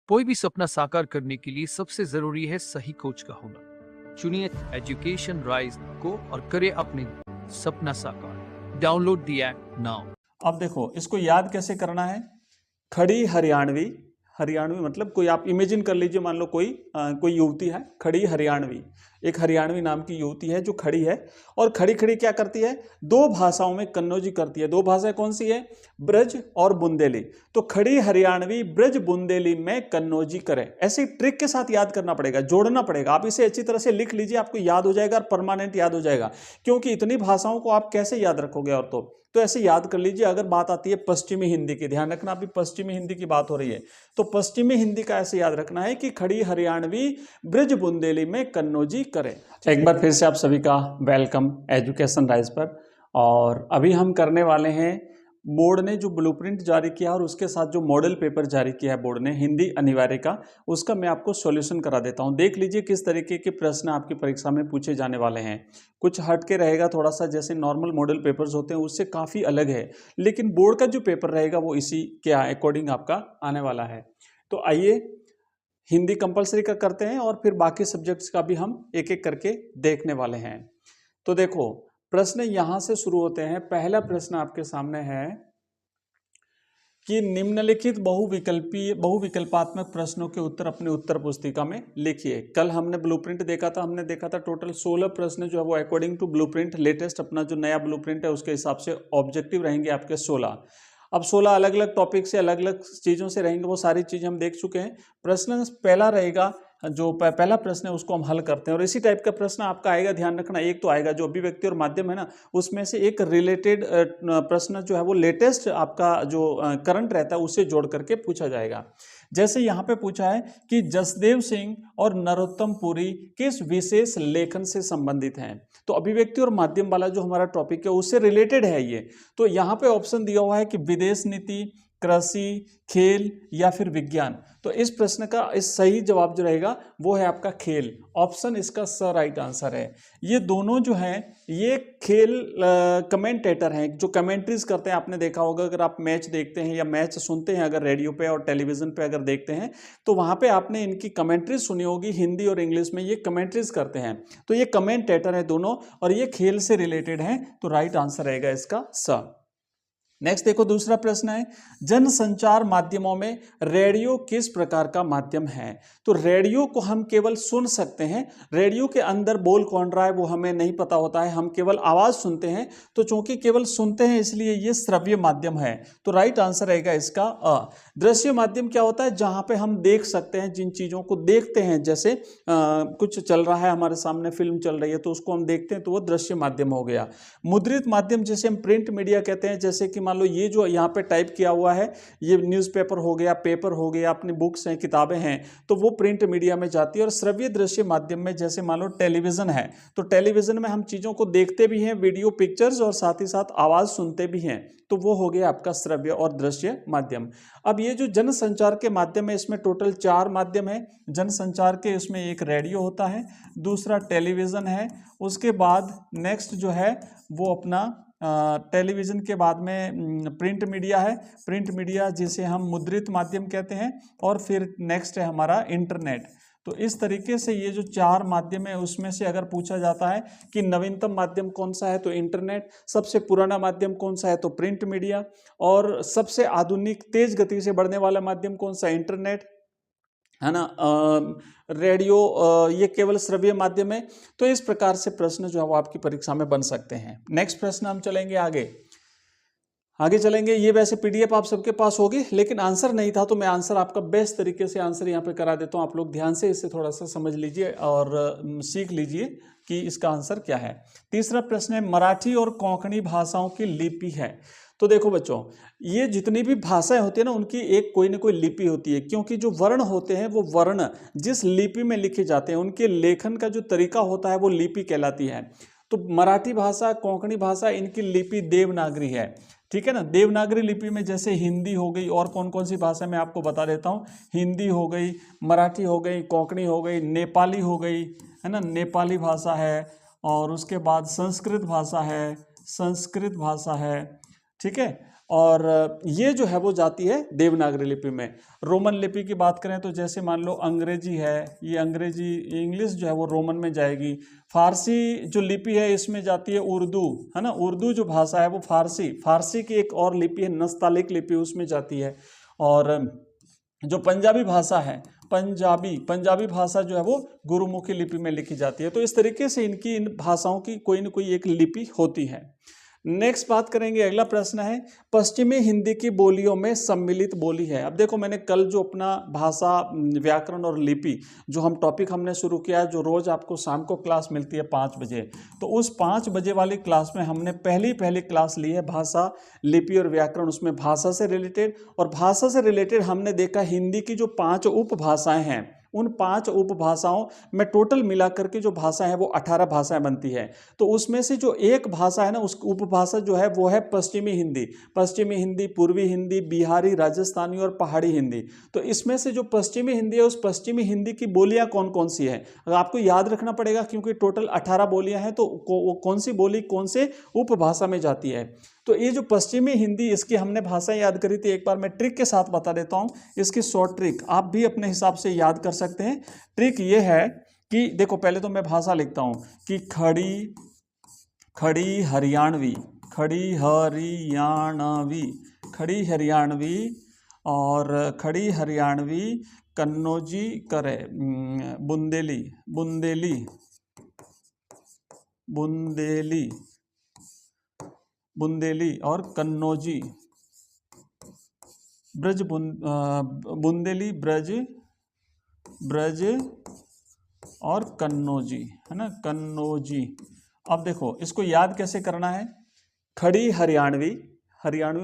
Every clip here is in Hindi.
कोई भी सपना साकार करने के लिए सबसे जरूरी है सही कोच का होना। चुनिए एजुकेशन राइज को और करें अपने सपना साकार। Download the app now. अब देखो इसको याद कैसे करना है। खड़ी हरियाणवी, हरियाणवी मतलब कोई आप इमेजिन कर लीजिए, मान लो कोई युवती है खड़ी हरियाणवी, एक हरियाणवी नाम की युवती है जो खड़ी है और खड़ी खड़ी क्या करती है, दो भाषाओं में कन्नौजी करती है। दो भाषाएं कौन सी है, ब्रज और बुंदेली। तो खड़ी हरियाणवी ब्रज बुंदेली में कन्नौजी करे, ऐसी ट्रिक के साथ याद करना पड़ेगा, जोड़ना पड़ेगा। आप इसे अच्छी तरह से लिख लीजिए, आपको याद हो जाएगा और परमानेंट याद हो जाएगा, क्योंकि इतनी भाषाओं को आप कैसे याद रखोगे। और तो ऐसे याद कर लीजिए। अगर बात आती है पश्चिमी हिंदी की, ध्यान रखना अभी पश्चिमी हिंदी की बात हो रही है, तो पश्चिमी हिंदी का ऐसे याद रखना है कि खड़ी हरियाणवी ब्रज बुंदेली में कन्नौजी करें। एक बार फिर से आप सभी का वेलकम एजुकेशन राइज पर। और अभी हम करने वाले हैं, बोर्ड ने जो ब्लूप्रिंट जारी किया और उसके साथ जो मॉडल पेपर जारी किया है बोर्ड ने हिंदी अनिवार्य का, उसका मैं आपको सॉल्यूशन करा देता हूं। देख लीजिए किस तरीके के प्रश्न आपकी परीक्षा में पूछे जाने वाले हैं। कुछ हट के रहेगा थोड़ा सा, जैसे नॉर्मल मॉडल पेपर्स होते हैं उससे काफ़ी अलग है, लेकिन बोर्ड का जो पेपर रहेगा वो इसी के अकॉर्डिंग आपका आने वाला है। तो आइए हिंदी कंपलसरी का करते हैं और फिर बाकी सब्जेक्ट्स का भी हम एक एक करके देखने वाले हैं। तो देखो प्रश्न यहां से शुरू होते हैं। पहला प्रश्न आपके सामने है कि निम्नलिखित बहुविकल्पात्मक प्रश्नों के उत्तर अपने उत्तर पुस्तिका में लिखिए। कल हमने ब्लूप्रिंट देखा था, हमने देखा था टोटल 16 प्रश्न जो है वो अकॉर्डिंग टू ब्लूप्रिंट, लेटेस्ट अपना जो नया ब्लूप्रिंट है उसके हिसाब से ऑब्जेक्टिव रहेंगे आपके 16। अब 16 अलग अलग टॉपिक से अलग अलग चीज़ों से रहेंगे, वो सारी चीज़ें हम देख चुके हैं। प्रश्न पहला रहेगा, जो पहला प्रश्न है उसको हम हल करते हैं और इसी टाइप का प्रश्न आपका आएगा। ध्यान रखना, एक तो आएगा जो अभिव्यक्ति और माध्यम है ना, उसमें से एक रिलेटेड प्रश्न जो है वो लेटेस्ट आपका जो करंट रहता है उससे जोड़ करके पूछा जाएगा। जैसे यहाँ पे पूछा है कि जसदेव सिंह और नरोत्तम पुरी किस विशेष लेखन से संबंधित हैं। तो अभिव्यक्ति और माध्यम वाला जो हमारा टॉपिक है उससे रिलेटेड है ये। तो यहाँ पे ऑप्शन दिया हुआ है कि विदेश नीति, कृषि, खेल या फिर विज्ञान। तो इस प्रश्न का इस सही जवाब जो रहेगा वो है आपका खेल। ऑप्शन इसका स राइट आंसर है। ये दोनों जो हैं ये खेल कमेंटेटर हैं, जो कमेंट्रीज करते हैं। आपने देखा होगा अगर आप मैच देखते हैं या मैच सुनते हैं, अगर रेडियो पे और टेलीविजन पे अगर देखते हैं तो वहां पे आपने इनकी कमेंट्रीज सुनी होगी, हिंदी और इंग्लिश में ये कमेंट्रीज करते हैं। तो ये कमेंटेटर है दोनों और ये खेल से रिलेटेड हैं, तो राइट आंसर रहेगा इसका स। नेक्स्ट देखो दूसरा प्रश्न है, जनसंचार माध्यमों में रेडियो किस प्रकार का माध्यम है। तो रेडियो को हम केवल सुन सकते हैं, रेडियो के अंदर बोल कौन रहा है वो हमें नहीं पता होता है, हम केवल आवाज सुनते हैं। तो चूंकि केवल सुनते हैं इसलिए ये श्रव्य माध्यम है, तो राइट आंसर रहेगा इसका अ। दृश्य माध्यम क्या होता है, जहां पे हम देख सकते हैं, जिन चीजों को देखते हैं, जैसे कुछ चल रहा है हमारे सामने, फिल्म चल रही है तो उसको हम देखते हैं, तो वो दृश्य माध्यम हो गया। मुद्रित माध्यम जिसे हम प्रिंट मीडिया कहते हैं, जैसे कि मान लो ये जो यहाँ पे टाइप किया हुआ है ये न्यूज़पेपर हो गया, पेपर हो गया, अपनी बुक्स हैं, किताबें हैं, तो वो प्रिंट मीडिया में जाती है। और श्रव्य दृश्य माध्यम में जैसे मान लो टेलीविजन है, तो टेलीविजन में हम चीज़ों को देखते भी हैं, वीडियो पिक्चर्स, और साथ ही साथ आवाज़ सुनते भी हैं, तो वो हो गया आपका श्रव्य और दृश्य माध्यम। अब ये जो जनसंचार के माध्यम है इसमें टोटल 4 माध्यम है जनसंचार के। इसमें एक रेडियो होता है, दूसरा टेलीविज़न है, उसके बाद नेक्स्ट जो है वो अपना टेलीविज़न के बाद में प्रिंट मीडिया है, प्रिंट मीडिया जिसे हम मुद्रित माध्यम कहते हैं, और फिर नेक्स्ट है हमारा इंटरनेट। तो इस तरीके से ये जो 4 माध्यम है उसमें से अगर पूछा जाता है कि नवीनतम माध्यम कौन सा है तो इंटरनेट, सबसे पुराना माध्यम कौन सा है तो प्रिंट मीडिया, और सबसे आधुनिक तेज गति से बढ़ने वाला माध्यम कौन सा, इंटरनेट है ना, रेडियो ये केवल श्रव्य माध्यम है। तो इस प्रकार से प्रश्न जो है वो आपकी परीक्षा में बन सकते हैं। नेक्स्ट प्रश्न हम चलेंगे आगे चलेंगे। ये वैसे पीडीएफ आप सबके पास होगी, लेकिन आंसर नहीं था तो मैं आंसर आपका बेस्ट तरीके से आंसर यहाँ पे करा देता हूँ। आप लोग ध्यान से इसे थोड़ा सा समझ लीजिए और सीख लीजिए कि इसका आंसर क्या है। तीसरा प्रश्न है, मराठी और कोंकणी भाषाओं की लिपि है। तो देखो बच्चों, ये जितनी भी भाषाएं होती है ना उनकी एक कोई ना कोई लिपि होती है, क्योंकि जो वर्ण होते हैं वो वर्ण जिस लिपि में लिखे जाते हैं उनके लेखन का जो तरीका होता है वो लिपि कहलाती है। तो मराठी भाषा, कोंकणी भाषा, इनकी लिपि देवनागरी है, ठीक है ना। देवनागरी लिपि में जैसे हिंदी हो गई, और कौन कौन सी भाषा मैं आपको बता देता हूँ, हिंदी हो गई, मराठी हो गई, कोंकणी हो गई, नेपाली हो गई, है ना, नेपाली भाषा है, और उसके बाद संस्कृत भाषा है, ठीक है। और ये जो है वो जाती है देवनागरी लिपि में। रोमन लिपि की बात करें तो जैसे मान लो अंग्रेजी है, ये अंग्रेजी इंग्लिश जो है वो रोमन में जाएगी। फारसी जो लिपि है इसमें जाती है उर्दू, है ना, उर्दू जो भाषा है वो फारसी की एक और लिपि है नस्तालिक लिपि, उसमें जाती है। और जो पंजाबी भाषा है, पंजाबी भाषा जो है वो गुरुमुखी लिपि में लिखी जाती है। तो इस तरीके से इनकी इन भाषाओं की कोई न कोई एक लिपि होती है। नेक्स्ट बात करेंगे, अगला प्रश्न है पश्चिमी हिंदी की बोलियों में सम्मिलित बोली है। अब देखो मैंने कल जो अपना भाषा व्याकरण और लिपि जो हम टॉपिक हमने शुरू किया, जो रोज आपको शाम को क्लास मिलती है 5 बजे, तो उस 5 बजे वाली क्लास में हमने पहली क्लास ली है भाषा, लिपि और व्याकरण, उसमें भाषा से रिलेटेड। और भाषा से रिलेटेड हमने देखा हिंदी की जो 5 उपभाषाएं हैं, उन 5 उपभाषाओं में टोटल मिलाकर के जो भाषा है वो 18 भाषाएं बनती है। तो उसमें से जो एक भाषा है ना, उस उपभाषा जो है वो है पश्चिमी हिंदी, पूर्वी हिंदी, बिहारी, राजस्थानी और पहाड़ी हिंदी। तो इसमें से जो पश्चिमी हिंदी है, उस पश्चिमी हिंदी की बोलियां कौन कौन सी है अगर आपको याद रखना पड़ेगा, क्योंकि टोटल 18 बोलियां हैं। तो कौन सी बोली कौन से उपभाषा में जाती है। तो ये जो पश्चिमी हिंदी, इसकी हमने भाषा याद करी थी, एक बार मैं ट्रिक के साथ बता देता हूं। इसकी शॉर्ट ट्रिक आप भी अपने हिसाब से याद कर सकते हैं। ट्रिक ये है कि देखो पहले तो मैं भाषा लिखता हूं कि खड़ी हरियाणवी, और खड़ी हरियाणवी कन्नौजी करे, बुंदेली और कन्नौजी, बुंदेली ब्रज और कन्नौजी, है ना, कन्नौजी। अब देखो इसको याद कैसे करना है। खड़ी हरियाणवी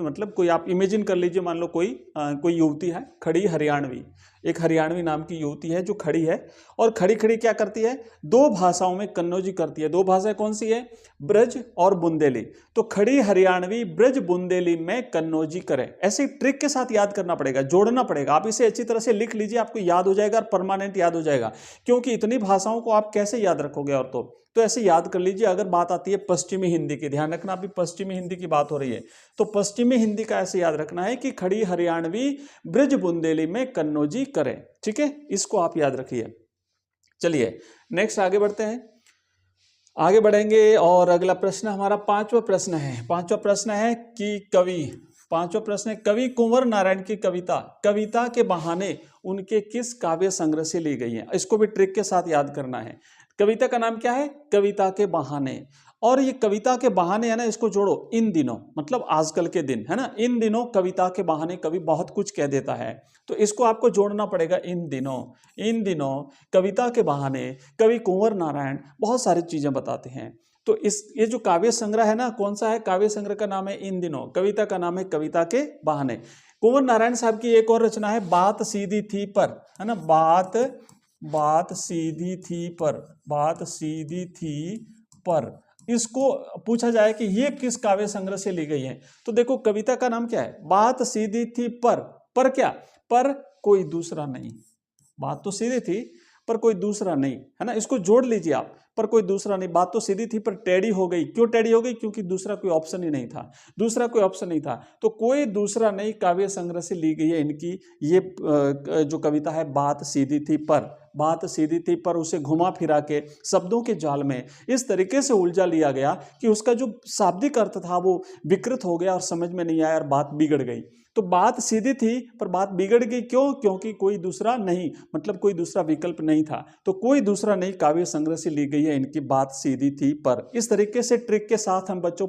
मतलब कोई आप इमेजिन कर लीजिए, मान लो कोई युवती है, खड़ी हरियाणवी, एक हरियाणवी नाम की युवती है जो खड़ी है, और खड़ी क्या करती है, 2 भाषाओं में कन्नौजी करती है। 2 भाषाएं कौन सी है, ब्रज और बुंदेली। तो खड़ी हरियाणवी ब्रज बुंदेली में कन्नौजी करे, ऐसे ट्रिक के साथ याद करना पड़ेगा, जोड़ना पड़ेगा। आप इसे अच्छी तरह से लिख लीजिए, आपको याद हो जाएगा और परमानेंट याद हो जाएगा, क्योंकि इतनी भाषाओं को आप कैसे याद रखोगे। और तो ऐसे याद कर लीजिए। अगर बात आती है पश्चिमी हिंदी की, ध्यान रखना अभी पश्चिमी हिंदी की बात हो रही है, तो पश्चिमी हिंदी का ऐसे याद रखना है कि खड़ी हरियाणवी ब्रज बुंदेली में कन्नौजी करे। ठीक है, इसको आप याद रखिए। चलिए नेक्स्ट आगे बढ़ते हैं, आगे बढ़ेंगे। और अगला प्रश्न हमारा 5वां प्रश्न है कि पांचवा प्रश्न है कवि कुंवर नारायण की कविता के बहाने उनके किस काव्य संग्रह से ली गई है। इसको भी ट्रिक के साथ याद करना है। कविता का नाम क्या है, कविता के बहाने। और ये कविता के बहाने है ना, इसको जोड़ो इन दिनों, मतलब आजकल के दिन, है ना, इन दिनों कविता के बहाने कवि बहुत कुछ कह देता है, तो इसको आपको जोड़ना पड़ेगा। इन दिनों कविता के बहाने कवि कुंवर नारायण बहुत सारी चीजें बताते हैं। तो ये जो काव्य संग्रह है ना, कौन सा है, काव्य संग्रह का नाम है इन दिनों, कविता का नाम है कविता के बहाने। कुंवर नारायण साहब की एक और रचना है बात सीधी थी पर, है ना, बात सीधी थी पर। इसको पूछा जाए कि ये किस काव्य संग्रह से ली गई है, तो देखो कविता का नाम क्या है, बात सीधी थी पर क्या, पर कोई दूसरा नहीं। बात तो सीधी थी पर कोई दूसरा नहीं, है ना, इसको जोड़ लीजिए आप, पर कोई दूसरा नहीं। बात तो सीधी थी पर टेढ़ी हो गई। क्यों टेढ़ी हो गई, क्योंकि दूसरा कोई ऑप्शन नहीं था। तो कोई दूसरा नहीं काव्य संग्रह से ली गई है इनकी ये जो कविता है बात सीधी थी पर उसे घुमा फिरा के शब्दों के जाल में इस तरीके से उलझा लिया गया कि उसका जो शाब्दिक अर्थ था वो विकृत हो गया और समझ में नहीं आया और बात बिगड़ गई। तो बात सीधी थी पर बात बिगड़ गई, क्यों, क्योंकि कोई दूसरा नहीं, मतलब कोई दूसरा विकल्प नहीं था। तो कोई दूसरा नहीं काव्य संग्रह से ली गई है इनकी बात सीधी थी पर। इस तरीके से ट्रिक के साथ हम बच्चों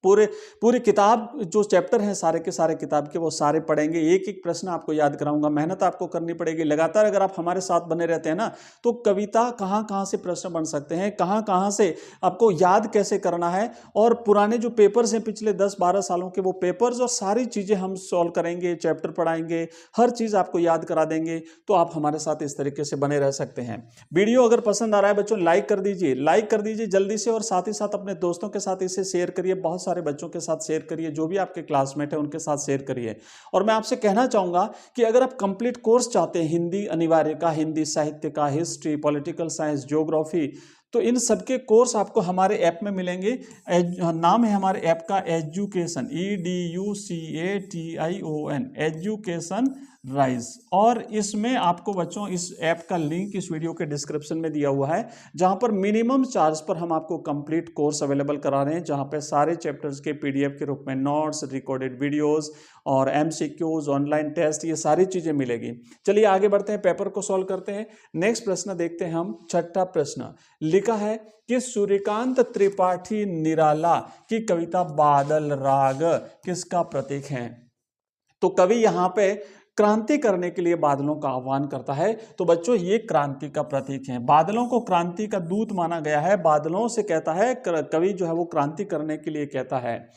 पूरी किताब जो चैप्टर हैं सारे के सारे किताब के वो सारे पढ़ेंगे। एक एक प्रश्न आपको याद कराऊंगा, मेहनत आपको करनी पड़ेगी लगातार। अगर आप हमारे साथ बने रहते हैं ना, तो कविता कहाँ से प्रश्न बन सकते हैं, कहाँ से आपको याद कैसे करना है, और पुराने जो पेपर्स हैं पिछले 10-12 सालों के वो पेपर्स और सारी चीज़ें हम सॉल्व करेंगे, चैप्टर पढ़ाएंगे, हर चीज़ आपको याद करा देंगे। तो आप हमारे साथ इस तरीके से बने रह सकते हैं। वीडियो अगर पसंद आ रहा है बच्चों लाइक कर दीजिए जल्दी से, और साथ ही साथ अपने दोस्तों के साथ इसे शेयर करिए, बहुत सारे बच्चों के साथ शेयर करिए, जो भी आपके क्लासमेट है उनके साथ शेयर करिए। और मैं आपसे कहना चाहूंगा कि अगर आप कंप्लीट कोर्स चाहते हैं हिंदी अनिवार्य का, हिंदी साहित्य का, हिस्ट्री, पॉलिटिकल साइंस, ज्योग्राफी, तो इन सबके कोर्स आपको हमारे ऐप में मिलेंगे। नाम है हमारे ऐप का एजुकेशन, EDUCATION, एजुकेशन राइज। और इसमें आपको बच्चों इस ऐप का लिंक इस वीडियो के डिस्क्रिप्शन में दिया हुआ है, जहां पर मिनिमम चार्ज पर हम आपको कंप्लीट कोर्स अवेलेबल करा रहे हैं, जहां पे सारे चैप्टर्स के PDF के रूप में नोट्स, रिकॉर्डेड वीडियोस और MCQs, ऑनलाइन टेस्ट, ये सारी चीजें मिलेगी। चलिए आगे बढ़ते हैं, पेपर को सॉल्व करते हैं। नेक्स्ट प्रश्न देखते हैं हम। छठा प्रश्न लिखा है कि सूर्यकांत त्रिपाठी निराला की कविता बादल राग किसका प्रतीक है। तो कवि यहां पे क्रांति करने के लिए बादलों का आह्वान करता है, तो बच्चों ये क्रांति का प्रतीक है। बादलों को क्रांति का दूत माना गया है, बादलों से कहता है कवि जो है वो क्रांति करने के लिए कहता है,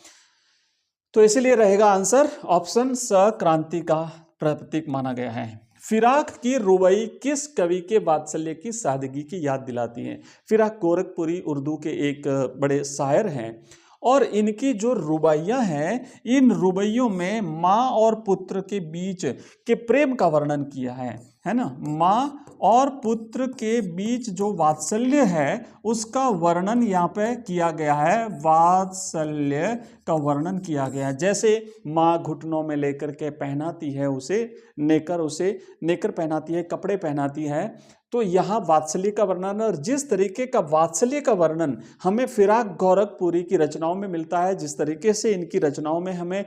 तो इसलिए रहेगा आंसर ऑप्शन स, क्रांति का प्रतीक माना गया है। फिराक की रुबाई किस कवि के वात्सल्य की सादगी की याद दिलाती है। फिराक गोरखपुरी उर्दू के एक बड़े शायर हैं, और इनकी जो रुबाइयाँ हैं, इन रुबाइयों में माँ और पुत्र के बीच के प्रेम का वर्णन किया है ना। माँ और पुत्र के बीच जो वात्सल्य है उसका वर्णन यहाँ पे किया गया है, वात्सल्य का वर्णन किया गया है। जैसे माँ घुटनों में लेकर के पहनाती है उसे नेकर पहनाती है, कपड़े पहनाती है, तो यहाँ वात्सल्य का वर्णन। और जिस तरीके का वात्सल्य का वर्णन हमें फिराक गोरखपुरी की रचनाओं में मिलता है, जिस तरीके से इनकी रचनाओं में हमें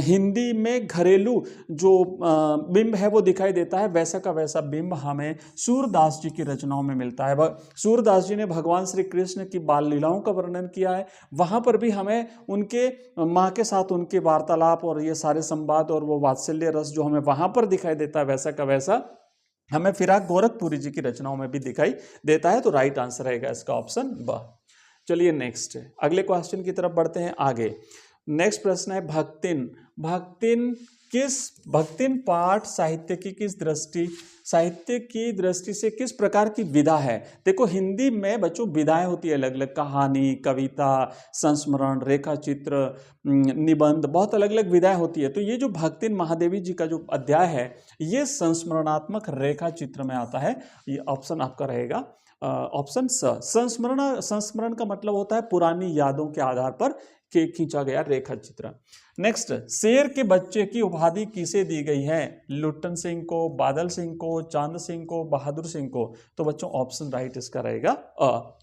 हिंदी में घरेलू जो बिंब है वो दिखाई देता है, वैसा का वैसा बिंब हमें सूरदास जी की रचनाओं में मिलता है। सूरदास जी ने भगवान श्री कृष्ण की बाल लीलाओं का वर्णन किया है, वहाँ पर भी हमें उनके माँ के साथ उनके वार्तालाप और ये सारे संवाद और वो वात्सल्य रस जो हमें वहाँ पर दिखाई देता है, वैसा का वैसा हमें फिराक गोरखपुरी जी की रचनाओं में भी दिखाई देता है। तो राइट आंसर रहेगा इसका ऑप्शन ब। चलिए नेक्स्ट अगले क्वेश्चन की तरफ बढ़ते हैं आगे। नेक्स्ट प्रश्न है भक्तिन। भक्तिन पाठ साहित्य की दृष्टि से किस प्रकार की विधा है। देखो हिंदी में बच्चों विधाएं होती है अलग अलग, कहानी, कविता, संस्मरण, रेखा चित्र, निबंध, बहुत अलग अलग विधाएं होती है। तो ये जो भक्तिन महादेवी जी का जो अध्याय है ये संस्मरणात्मक रेखा चित्र में आता है। ये ऑप्शन आपका रहेगा ऑप्शन स। संस्मरण का मतलब होता है पुरानी यादों के आधार पर के खींचा गया रेखा चित्र। नेक्स्ट, शेर के बच्चे की उपाधि किसे दी गई है। लुट्टन सिंह को, बादल सिंह को, चांद सिंह को, बहादुर सिंह को। तो बच्चों ऑप्शन राइट इसका रहेगा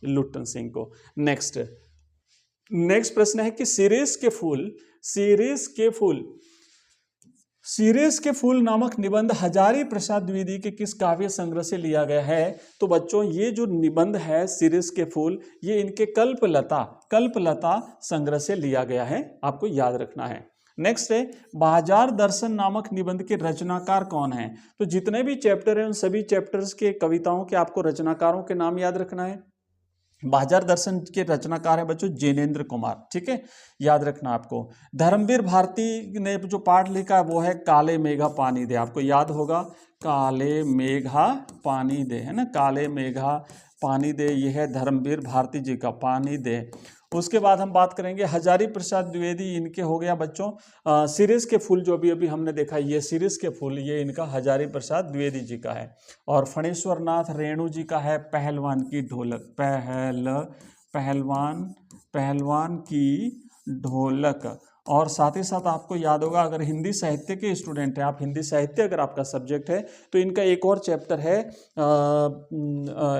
लुट्टन सिंह को। नेक्स्ट प्रश्न है कि सीरेस के फूल नामक निबंध हजारी प्रसाद द्विवेदी के किस काव्य संग्रह से लिया गया है। तो बच्चों ये जो निबंध है सीरेस के फूल, ये इनके कल्पलता संग्रह से लिया गया है, आपको याद रखना है। नेक्स्ट है बाजार दर्शन नामक निबंध के रचनाकार कौन है। तो जितने भी चैप्टर हैं उन सभी चैप्टर्स के कविताओं के आपको रचनाकारों के नाम याद रखना है। बाजार दर्शन के रचनाकार है बच्चों जैनेन्द्र कुमार, ठीक है, याद रखना आपको। धर्मवीर भारती ने जो पाठ लिखा है वो है काले मेघा पानी दे, आपको याद होगा काले मेघा पानी दे, है ना, काले मेघा पानी दे, ये है धर्मवीर भारती जी का पानी दे। उसके बाद हम बात करेंगे हजारी प्रसाद द्विवेदी, इनके हो गया बच्चों सीरीज के फूल, जो भी अभी हमने देखा ये सीरीज के फूल, ये इनका हजारी प्रसाद द्विवेदी जी का है। और फणेश्वर नाथ रेणु जी का है पहलवान की ढोलक, पहलवान की ढोलक। और साथ ही साथ आपको याद होगा अगर हिंदी साहित्य के स्टूडेंट हैं आप, हिंदी साहित्य अगर आपका सब्जेक्ट है तो इनका एक और चैप्टर है,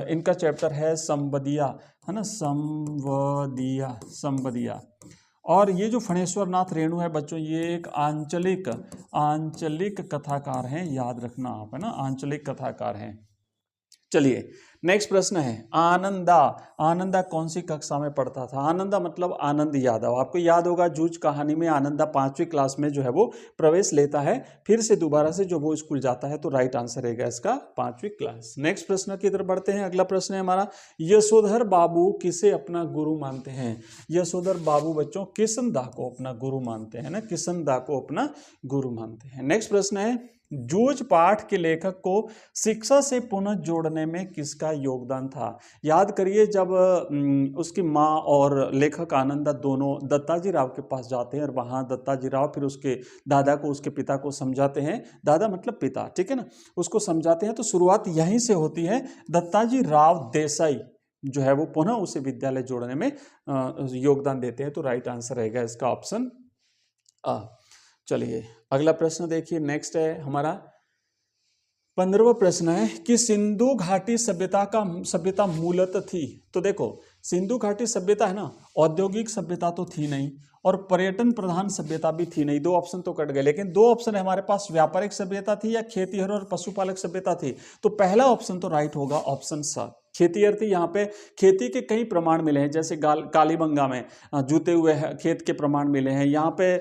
इनका चैप्टर है संवदिया, है ना, संवदिया। और ये जो फणेश्वर नाथ रेणु है बच्चों ये एक आंचलिक कथाकार हैं, याद रखना आप, है ना, आंचलिक कथाकार हैं। चलिए नेक्स्ट प्रश्न है आनंदा कौन सी कक्षा में पढ़ता था। आनंदा मतलब आनंद यादव, आपको याद होगा जूझ कहानी में आनंदा 5वीं क्लास में जो है वो प्रवेश लेता है, फिर से दोबारा से जो वो स्कूल जाता है, तो राइट आंसर रहेगा इसका 5वीं क्लास। नेक्स्ट प्रश्न की तरफ बढ़ते हैं। अगला प्रश्न है हमारा यशोधर बाबू किसे अपना गुरु मानते हैं। यशोधर बाबू बच्चों किशनदा को अपना गुरु मानते हैं ना, किशनदा को अपना गुरु मानते हैं। नेक्स्ट प्रश्न है जूझ पाठ के लेखक को शिक्षा से पुनः जोड़ने में किसका योगदान था। याद करिए जब उसकी माँ और लेखक आनंदा दोनों दत्ताजी राव के पास जाते हैं और वहाँ दत्ताजी राव फिर उसके दादा को, उसके पिता को समझाते हैं, दादा मतलब पिता, ठीक है ना, उसको समझाते हैं। तो शुरुआत यहीं से होती है, दत्ताजी राव देसाई जो है वो पुनः उसे विद्यालय जोड़ने में योगदान देते हैं। तो राइट आंसर रहेगा इसका ऑप्शन आ। चलिए अगला प्रश्न देखिए, नेक्स्ट है हमारा 15वां प्रश्न है कि सिंधु घाटी सभ्यता मूलतः थी। तो देखो सिंधु घाटी सभ्यता है ना, औद्योगिक सभ्यता तो थी नहीं और पर्यटन प्रधान सभ्यता भी थी नहीं, दो ऑप्शन तो कट गए। लेकिन दो ऑप्शन है हमारे पास, व्यापारिक सभ्यता थी या खेतीहर और पशुपालक सभ्यता थी। तो पहला ऑप्शन तो राइट होगा, ऑप्शन स खेतीहर थी। यहाँ पे खेती के कई प्रमाण मिले हैं, जैसे कालीबंगा में जूते हुए खेत के प्रमाण मिले हैं। यहाँ पे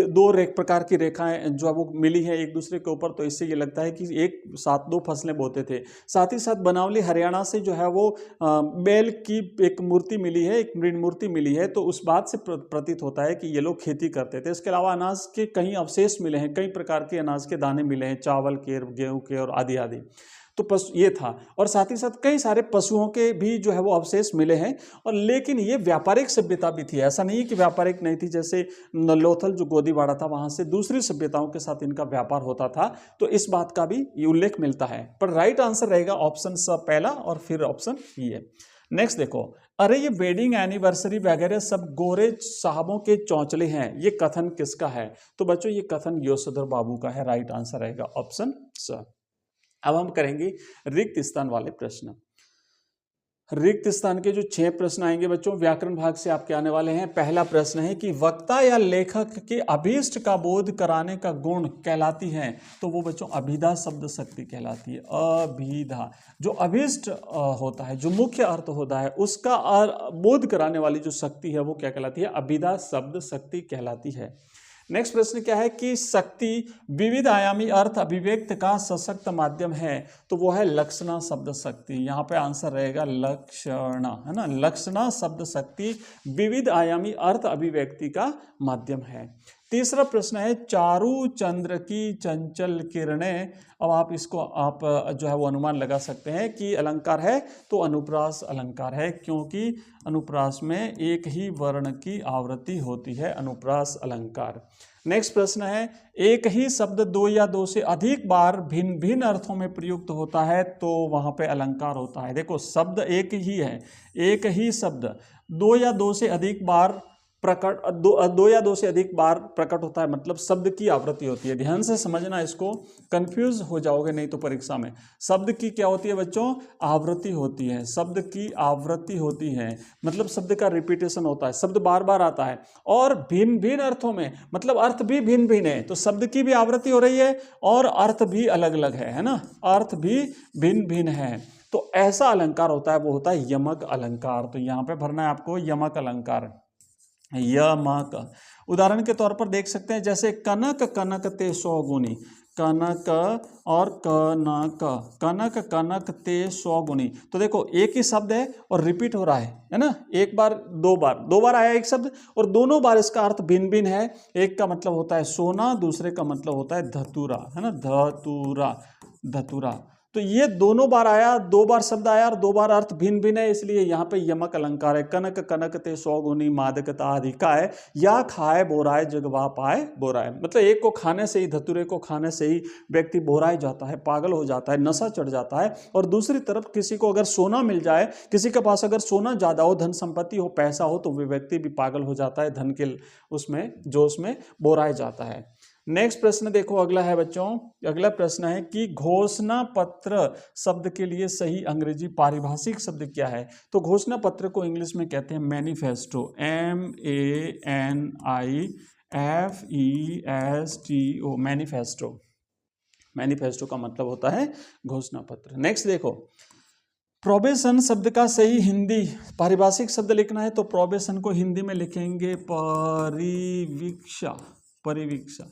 दो प्रकार की रेखाएं जो है वो मिली है एक दूसरे के ऊपर, तो इससे ये लगता है कि एक साथ दो फसलें बोते थे। साथ ही साथ बनावली हरियाणा से जो है वो बैल की एक मूर्ति मिली है, एक मृण मूर्ति मिली है, तो उस बात से प्रतीत होता है कि ये लोग खेती करते थे। इसके अलावा अनाज के कई अवशेष मिले हैं, कई प्रकार के अनाज के दाने मिले हैं, चावल के, गेहूं के और आदि आदि। तो पशु ये था, और साथ ही साथ कई सारे पशुओं के भी जो है वो अवशेष मिले हैं। और लेकिन ये व्यापारिक सभ्यता भी थी, ऐसा नहीं कि व्यापारिक नहीं थी। जैसे लोथल जो गोदीवाड़ा था, वहां से दूसरी सभ्यताओं के साथ इनका व्यापार होता था, तो इस बात का भी ये उल्लेख मिलता है। पर राइट आंसर रहेगा ऑप्शन स पहला और फिर ऑप्शन ये। नेक्स्ट देखो, अरे ये वेडिंग एनिवर्सरी वगैरह सब गोरे साहबों के चौंचले हैं, ये कथन किसका है? तो बच्चों ये कथन यशोधर बाबू का है, राइट आंसर रहेगा ऑप्शन स। अब हम करेंगे रिक्त स्थान वाले प्रश्न। रिक्त स्थान के जो 6 प्रश्न आएंगे बच्चों, व्याकरण भाग से आपके आने वाले हैं। पहला प्रश्न है कि वक्ता या लेखक के अभीष्ट का बोध कराने का गुण कहलाती है, तो वो बच्चों अभिधा शब्द शक्ति कहलाती है। अभिधा जो अभीष्ट होता है, जो मुख्य अर्थ होता है, उसका बोध कराने वाली जो शक्ति है वो क्या कहलाती है? अभिधा शब्द शक्ति कहलाती है। नेक्स्ट प्रश्न क्या है कि शक्ति विविध आयामी अर्थ अभिव्यक्त का सशक्त माध्यम है, तो वो है लक्षणा शब्द शक्ति। यहाँ पे आंसर रहेगा लक्षणा, है ना। लक्षणा शब्द शक्ति विविध आयामी अर्थ अभिव्यक्ति का माध्यम है। तीसरा प्रश्न है चारु चंद्र की चंचल किरणें। अब आप इसको आप जो है वो अनुमान लगा सकते हैं कि अलंकार है, तो अनुप्रास अलंकार है, क्योंकि अनुप्रास में एक ही वर्ण की आवृत्ति होती है, अनुप्रास अलंकार। नेक्स्ट प्रश्न है एक ही शब्द दो या दो से अधिक बार भिन्न भिन्न अर्थों में प्रयुक्त होता है, तो वहां पे अलंकार होता है। देखो शब्द एक ही है, एक ही शब्द दो या दो से अधिक बार प्रकट दो या दो से अधिक बार प्रकट होता है, मतलब शब्द की आवृत्ति होती है। ध्यान से समझना, इसको कंफ्यूज हो जाओगे नहीं तो परीक्षा में। शब्द की क्या होती है बच्चों? आवृत्ति होती है। शब्द की आवृत्ति होती है मतलब शब्द का रिपीटेशन होता है, शब्द बार बार आता है। और भिन्न भिन्न अर्थों में मतलब अर्थ भी भिन्न भिन्न है, तो शब्द की भी आवृत्ति हो रही है और अर्थ भी अलग अलग है ना, अर्थ भी भिन्न भिन्न है। तो ऐसा अलंकार होता है, वो होता है यमक अलंकार। तो यहाँ पे भरना है आपको यमक अलंकार, यमक। उदाहरण के तौर पर देख सकते हैं, जैसे कनक कनक ते 100 गुनी, कनक और कनक, कनक कनक ते 100 गुनी। तो देखो एक ही शब्द है और रिपीट हो रहा है ना, एक बार दो बार आया एक शब्द, और दोनों बार इसका अर्थ भिन्न भिन्न है। एक का मतलब होता है सोना, दूसरे का मतलब होता है धतूरा, है ना, धतूरा, धतूरा। तो ये दोनों बार आया, दो बार शब्द आया और दो बार अर्थ भिन्न भिन्न है, इसलिए यहाँ पे यमक अलंकार है। कनक कनक ते 100 गुनी मादकता अधिका है, या खाए बोराए जगवा पाए बोराए। मतलब एक को खाने से ही, धतूरे को खाने से ही व्यक्ति बोराए जाता है, पागल हो जाता है, नशा चढ़ जाता है। और दूसरी तरफ किसी को अगर सोना मिल जाए, किसी के पास अगर सोना ज्यादा हो, धन संपत्ति हो, पैसा हो, तो वह व्यक्ति भी पागल हो जाता है, धन के उसमें जोश में बोराए जाता है। नेक्स्ट प्रश्न देखो, अगला है बच्चों, अगला प्रश्न है कि घोषणा पत्र शब्द के लिए सही अंग्रेजी पारिभाषिक शब्द क्या है? तो घोषणा पत्र को इंग्लिश में कहते हैं मैनिफेस्टो, MANIFESTO, मैनिफेस्टो। मैनिफेस्टो का मतलब होता है घोषणा पत्र। नेक्स्ट देखो, प्रोबेशन शब्द का सही हिंदी पारिभाषिक शब्द लिखना है, तो प्रोबेशन को हिंदी में लिखेंगे परिवीक्षा, परिवीक्षा,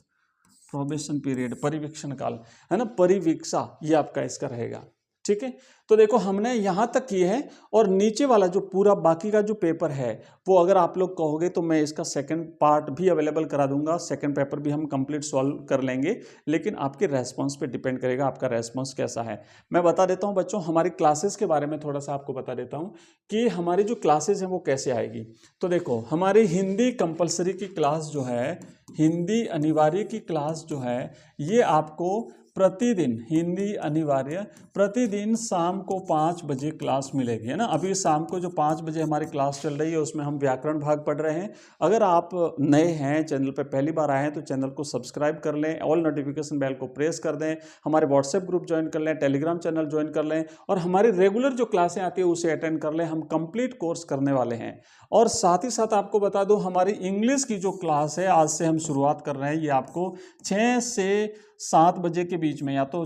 प्रोबेशन पीरियड, परिवीक्षण काल, है ना, परिवीक्षा, ये आपका इसका रहेगा। ठीक है, तो देखो हमने यहाँ तक किए हैं, और नीचे वाला जो पूरा बाकी का जो पेपर है वो अगर आप लोग कहोगे तो मैं इसका सेकंड पार्ट भी अवेलेबल करा दूंगा, सेकंड पेपर भी हम कंप्लीट सॉल्व कर लेंगे, लेकिन आपके रेस्पॉन्स पे डिपेंड करेगा, आपका रेस्पॉन्स कैसा है। मैं बता देता हूँ बच्चों, हमारी क्लासेस के बारे में थोड़ा सा आपको बता देता हूँ कि हमारी जो क्लासेस हैं वो कैसे आएगी। तो देखो हमारी हिंदी कंपल्सरी की क्लास जो है, हिंदी अनिवार्य की क्लास जो है, ये आपको प्रतिदिन हिंदी अनिवार्य, प्रतिदिन शाम को 5 बजे क्लास मिलेगी, है ना। अभी शाम को जो 5 बजे हमारी क्लास चल रही है उसमें हम व्याकरण भाग पढ़ रहे हैं। अगर आप नए हैं, चैनल पर पहली बार आए हैं, तो चैनल को सब्सक्राइब कर लें, ऑल नोटिफिकेशन बेल को प्रेस कर दें, हमारे व्हाट्सएप ग्रुप ज्वाइन कर लें, टेलीग्राम चैनल ज्वाइन कर लें और हमारी रेगुलर जो क्लासें आती है उसे अटेंड कर लें। हम कंप्लीट कोर्स करने वाले हैं। और साथ ही साथ आपको बता दूं, हमारी इंग्लिश की जो क्लास है आज से हम शुरुआत कर रहे हैं। ये आपको 6 से 7 बजे के बीच में, या तो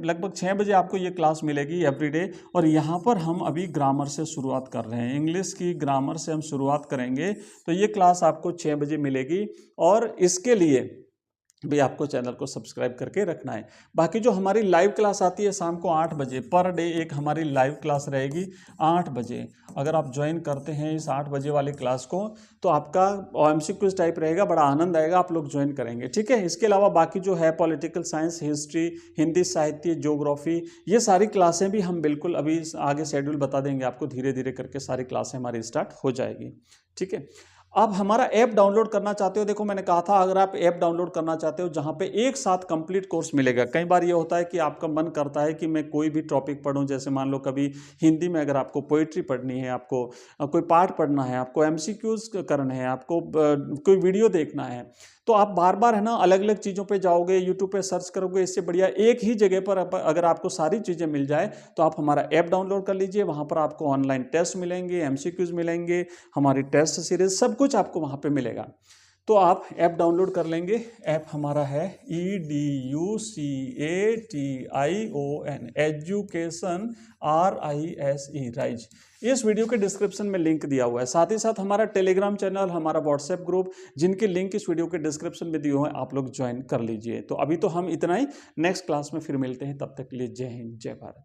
लगभग 6 बजे आपको ये क्लास मिलेगी एवरीडे। और यहाँ पर हम अभी ग्रामर से शुरुआत कर रहे हैं, इंग्लिश की ग्रामर से हम शुरुआत करेंगे। तो ये क्लास आपको 6 बजे मिलेगी और इसके लिए भी आपको चैनल को सब्सक्राइब करके रखना है। बाकी जो हमारी लाइव क्लास आती है शाम को 8 बजे, पर डे एक हमारी लाइव क्लास रहेगी 8 बजे। अगर आप ज्वाइन करते हैं इस 8 बजे वाली क्लास को तो आपका OMC क्विज टाइप रहेगा, बड़ा आनंद आएगा, आप लोग ज्वाइन करेंगे, ठीक है। इसके अलावा बाकी जो है पॉलिटिकल साइंस, हिस्ट्री, हिंदी साहित्य, ज्योग्राफी, ये सारी क्लासें भी हम बिल्कुल अभी आगे शेड्यूल बता देंगे आपको, धीरे धीरे करके सारी क्लासें हमारी स्टार्ट हो जाएगी, ठीक है। आप हमारा ऐप डाउनलोड करना चाहते हो, देखो मैंने कहा था अगर आप ऐप डाउनलोड करना चाहते हो जहां पे एक साथ कंप्लीट कोर्स मिलेगा। कई बार ये होता है कि आपका मन करता है कि मैं कोई भी टॉपिक पढूं, जैसे मान लो कभी हिंदी में अगर आपको पोइट्री पढ़नी है, आपको कोई पाठ पढ़ना है, आपको MCQs करने हैं, आपको कोई वीडियो देखना है, तो आप बार बार है ना अलग अलग चीज़ों पे जाओगे, यूट्यूब पे सर्च करोगे। इससे बढ़िया एक ही जगह पर अगर आपको सारी चीज़ें मिल जाए तो आप हमारा ऐप डाउनलोड कर लीजिए। वहाँ पर आपको ऑनलाइन टेस्ट मिलेंगे, MCQs मिलेंगे, हमारी टेस्ट सीरीज, सब कुछ आपको वहाँ पे मिलेगा। तो आप ऐप डाउनलोड कर लेंगे। ऐप हमारा है EDUCATION, एजुकेशन RISE, राइज। इस वीडियो के डिस्क्रिप्शन में लिंक दिया हुआ है। साथ ही साथ हमारा टेलीग्राम चैनल, हमारा व्हाट्सएप ग्रुप, जिनके लिंक इस वीडियो के डिस्क्रिप्शन में दिए हुए हैं, आप लोग ज्वाइन कर लीजिए। तो अभी तो हम इतना ही, नेक्स्ट क्लास में फिर मिलते हैं, तब तक के लिए जय हिंद, जय भारत।